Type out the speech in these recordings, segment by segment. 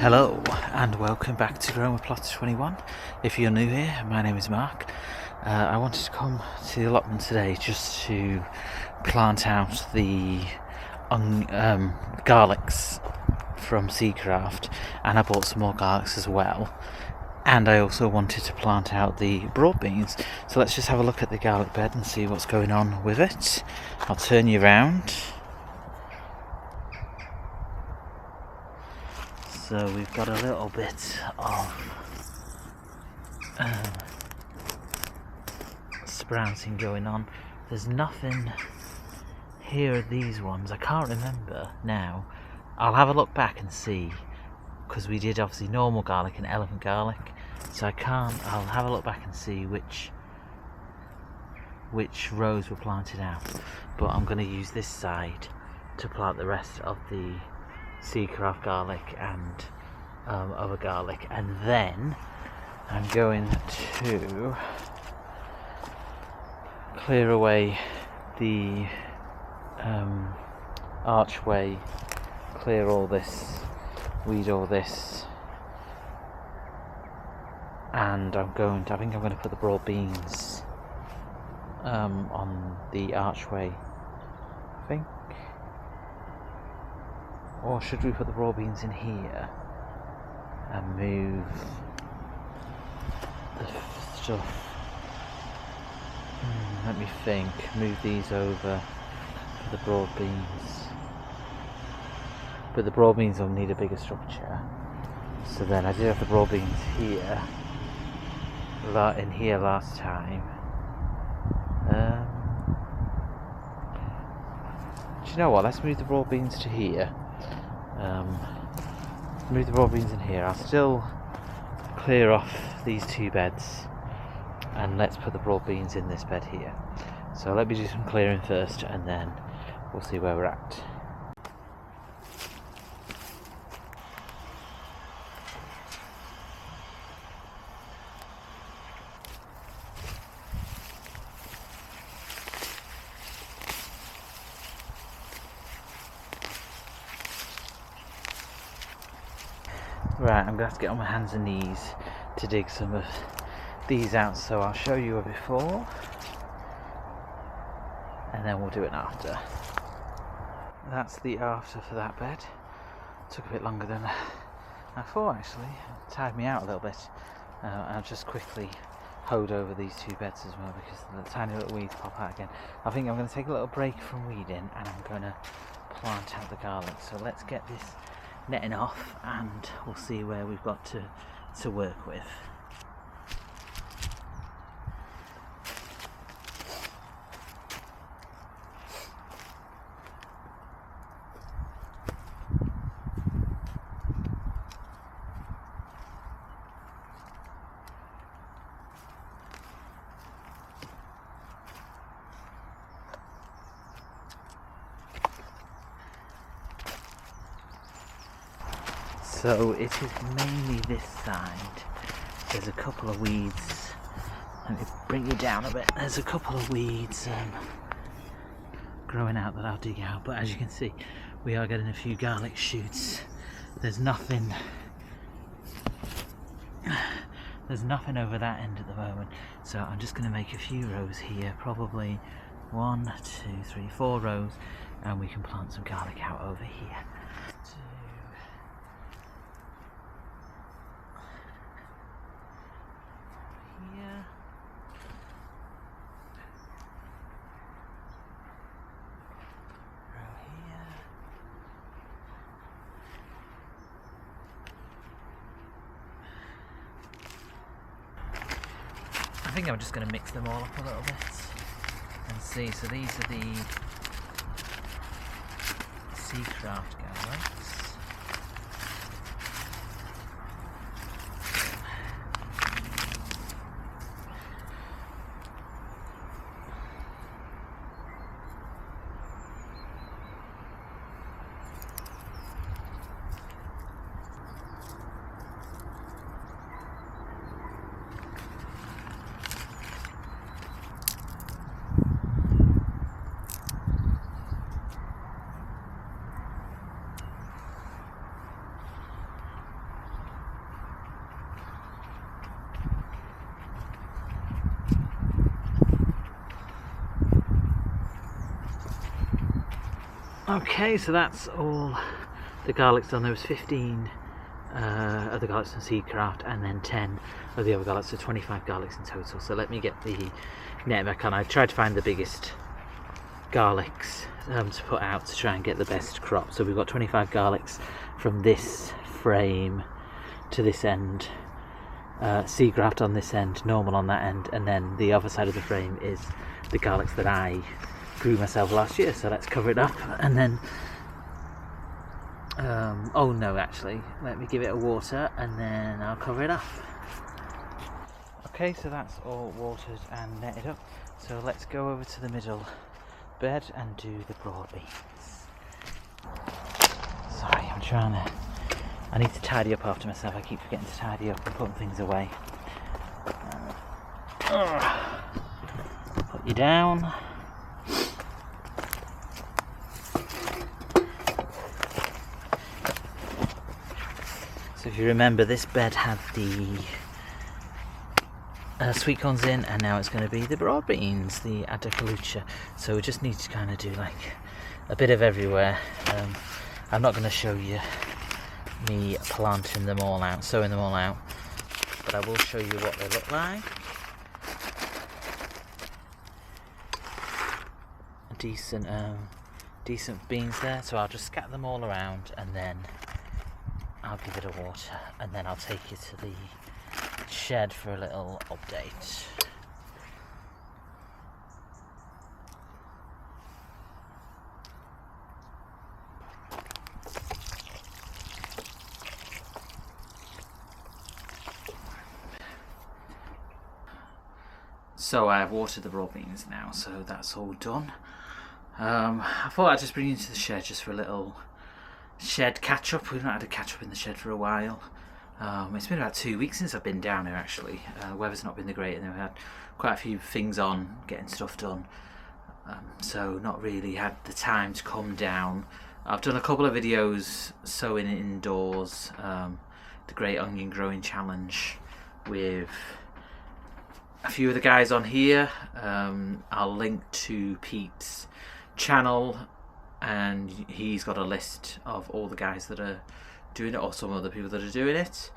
Hello and welcome back to Growing with Plots 21. If you're new here, my name is Mark. I wanted to come to the allotment today just to plant out the garlics from Seacraft, and I bought some more garlics as well. And I also wanted to plant out the broad beans. So let's just have a look at the garlic bed and see what's going on with it. I'll turn you around. So we've got a little bit of sprouting going on. There's nothing here at these ones. I can't remember now. I'll have a look back and see, because we did obviously normal garlic and elephant garlic. So I'll have a look back and see which rows were planted out. But I'm going to use this side to plant the rest of the Seacraft garlic and other garlic, and then I'm going to clear away the archway, clear all this, weed all this, and I think I'm going to put the broad beans on the archway, I think. Or should we put the raw beans in here and move the stuff? Let me think. Move these over for the broad beans. But the broad beans will need a bigger structure. So then I did have the broad beans here, in here last time. Do you know what? Let's move the broad beans to here. Move the raw beans in here. I'll still clear off these two beds, and let's put the broad beans in this bed here. So let me do some clearing first, and then we'll see where we're at. Right, I'm going to have to get on my hands and knees to dig some of these out, so I'll show you a before and then we'll do it after. That's the after for that bed. Took a bit longer than I thought actually. It tired me out a little bit. I'll just quickly hoed over these two beds as well, because the tiny little weeds pop out again. I think I'm going to take a little break from weeding and I'm going to plant out the garlic. So let's get this netting off and we'll see where we've got to work with. So it is mainly this side. There's a couple of weeds. Let me bring you down a bit. There's a couple of weeds growing out that I'll dig out. But as you can see, we are getting a few garlic shoots. There's nothing over that end at the moment. So I'm just going to make a few rows here. Probably 1, 2, 3, 4 rows. And we can plant some garlic out over here. I think I'm just going to mix them all up a little bit and see. So these are the Seacraft garlics. Okay, so that's all the garlics done. There was 15 of the garlics from Seedcraft, and then 10 of the other garlics, so 25 garlics in total. So let me get the net back on. I tried to find the biggest garlics to put out to try and get the best crop. So we've got 25 garlics from this frame to this end, Seedcraft on this end, normal on that end, and then the other side of the frame is the garlics that I grew myself last year. So let's cover it up, and then oh no, actually let me give it a water and then I'll cover it up. Okay, so that's all watered and netted up, so let's go over to the middle bed and do the broad beans. Sorry, I need to tidy up after myself. I keep forgetting to tidy up and putting things away. Put you down. So if you remember, this bed had the sweet corns in, and now it's going to be the broad beans, the Adakalucha. So we just need to kind of do like a bit of everywhere. I'm not going to show you me planting them all out, sowing them all out, but I will show you what they look like. Decent beans there, so I'll just scatter them all around and then I'll give it a water, and then I'll take you to the shed for a little update. So I've watered the raw beans now, so that's all done. I thought I'd just bring you into the shed just for a little shed catch up. We've not had a catch up in the shed for a while. It's been about 2 weeks since I've been down here actually. The weather's not been the great, and we've had quite a few things on, getting stuff done. So not really had the time to come down. I've done a couple of videos sowing indoors, the Great Onion Growing Challenge with a few of the guys on here. I'll link to Pete's channel, and he's got a list of all the guys that are doing it, or some other people that are doing it.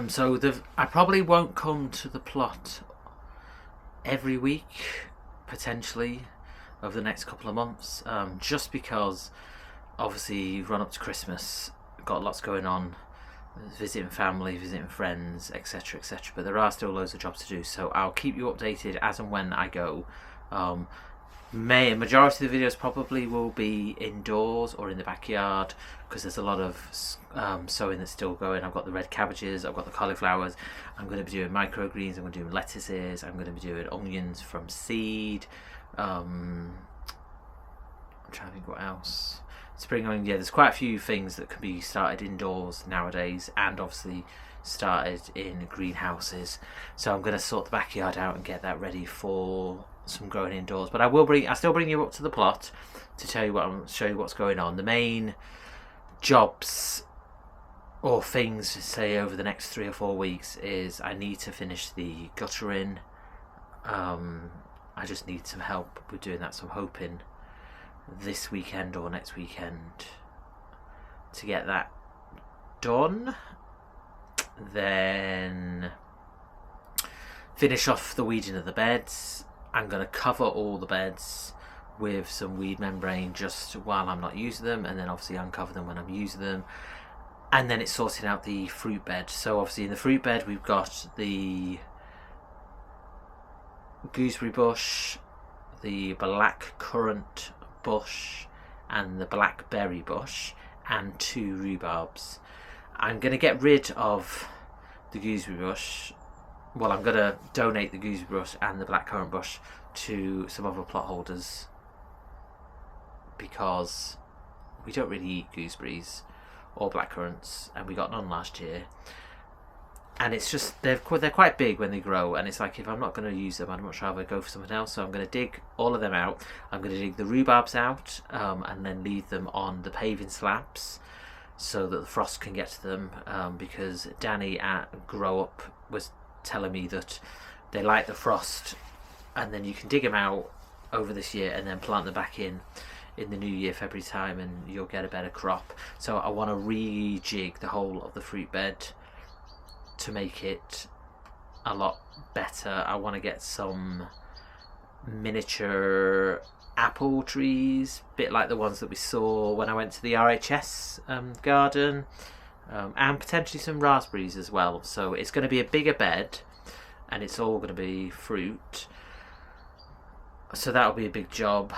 So I probably won't come to the plot every week, potentially over the next couple of months, just because obviously run up to Christmas, got lots going on, visiting family, visiting friends, etc, etc, but there are still loads of jobs to do, so I'll keep you updated as and when I go. Majority of the videos probably will be indoors or in the backyard, because there's a lot of sowing that's still going. I've got the red cabbages, I've got the cauliflowers, I'm going to be doing microgreens, I'm going to be doing lettuces, I'm going to be doing onions from seed. I'm trying to think what else. Spring onion, yeah, there's quite a few things that can be started indoors nowadays, and obviously started in greenhouses. So I'm going to sort the backyard out and get that ready for some growing indoors. But I'll still bring you up to the plot to show you what's going on. The main jobs or things, say, over the next 3 or 4 weeks is I need to finish the guttering. I just need some help with doing that, so I'm hoping this weekend or next weekend to get that done. Then finish off the weeding of the beds. I'm going to cover all the beds with some weed membrane just while I'm not using them, and then obviously uncover them when I'm using them. And then it's sorting out the fruit bed. So obviously in the fruit bed we've got the gooseberry bush, the black currant bush, and the blackberry bush, and 2 rhubarbs. I'm going to get rid of the gooseberry bush. Well, I'm going to donate the gooseberry bush and the blackcurrant bush to some other plot holders, because we don't really eat gooseberries or blackcurrants, and we got none last year. And it's just, they're quite big when they grow, and it's like, if I'm not going to use them, I'd much rather go for something else. So I'm going to dig all of them out. I'm going to dig the rhubarbs out, and then leave them on the paving slabs so that the frost can get to them, because Danny at Grow Up was telling me that they like the frost, and then you can dig them out over this year and then plant them back in in the new year, February time, and you'll get a better crop. So I want to rejig the whole of the fruit bed to make it a lot better. I want to get some miniature apple trees, a bit like the ones that we saw when I went to the RHS garden, and potentially some raspberries as well. So it's going to be a bigger bed, and it's all going to be fruit, so that'll be a big job.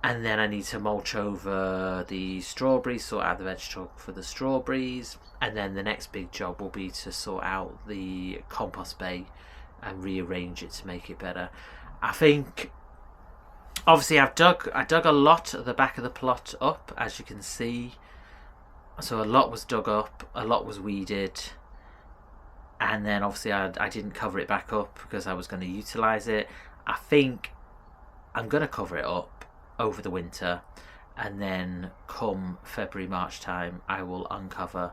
And then I need to mulch over the strawberries, sort out the vegetable for the strawberries, and then the next big job will be to sort out the compost bay and rearrange it to make it better. I think, obviously, I dug a lot at the back of the plot up, as you can see. So a lot was dug up, a lot was weeded, and then obviously I didn't cover it back up because I was going to utilise it. I think I'm going to cover it up over the winter, and then come February, March time, I will uncover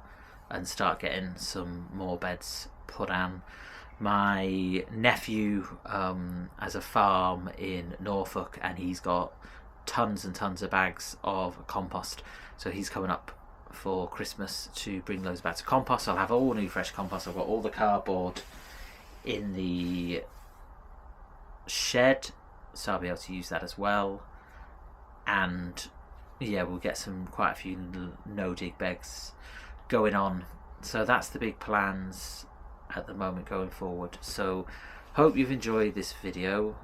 and start getting some more beds put on. My nephew has a farm in Norfolk, and he's got tons and tons of bags of compost, so he's coming up for Christmas to bring those back to compost. I'll have all new fresh compost. I've got all the cardboard in the shed, so I'll be able to use that as well. And yeah, we'll get quite a few no dig beds going on. So that's the big plans at the moment going forward. So hope you've enjoyed this video.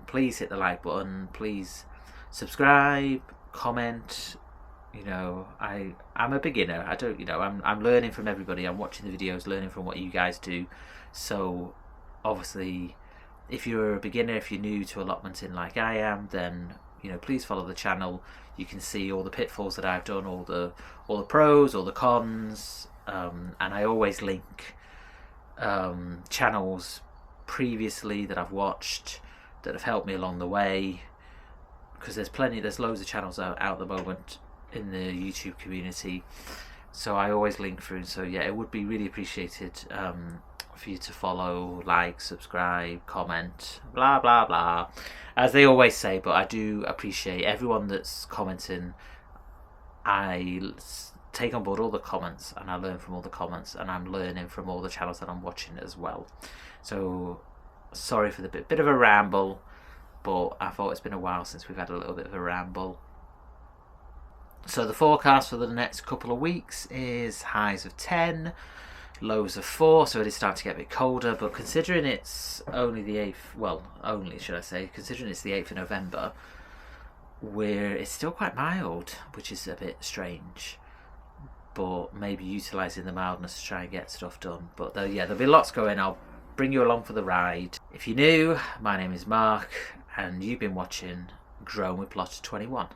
Please hit the like button, please subscribe, comment. You know, I'm a beginner. I don't, you know, I'm learning from everybody. I'm watching the videos, learning from what you guys do. So obviously, if you're a beginner, if you're new to allotmenting like I am, then, you know, please follow the channel. You can see all the pitfalls that I've done, all the pros, all the cons, and I always link channels previously that I've watched that have helped me along the way, because there's loads of channels out at the moment in the YouTube community, so I always link through. So yeah, it would be really appreciated for you to follow, like, subscribe, comment, blah blah blah, as they always say. But I do appreciate everyone that's commenting. I take on board all the comments, and I learn from all the comments, and I'm learning from all the channels that I'm watching as well. So sorry for the bit of a ramble, but I thought it's been a while since we've had a little bit of a ramble. So the forecast for the next couple of weeks is highs of 10, lows of 4, so it is starting to get a bit colder. But considering it's only the 8th, well, only should I say, considering it's the 8th of November, it's still quite mild, which is a bit strange. But maybe utilising the mildness to try and get stuff done. But yeah, there'll be lots going. I'll bring you along for the ride. If you're new, my name is Mark, and you've been watching Grown with Plot 21.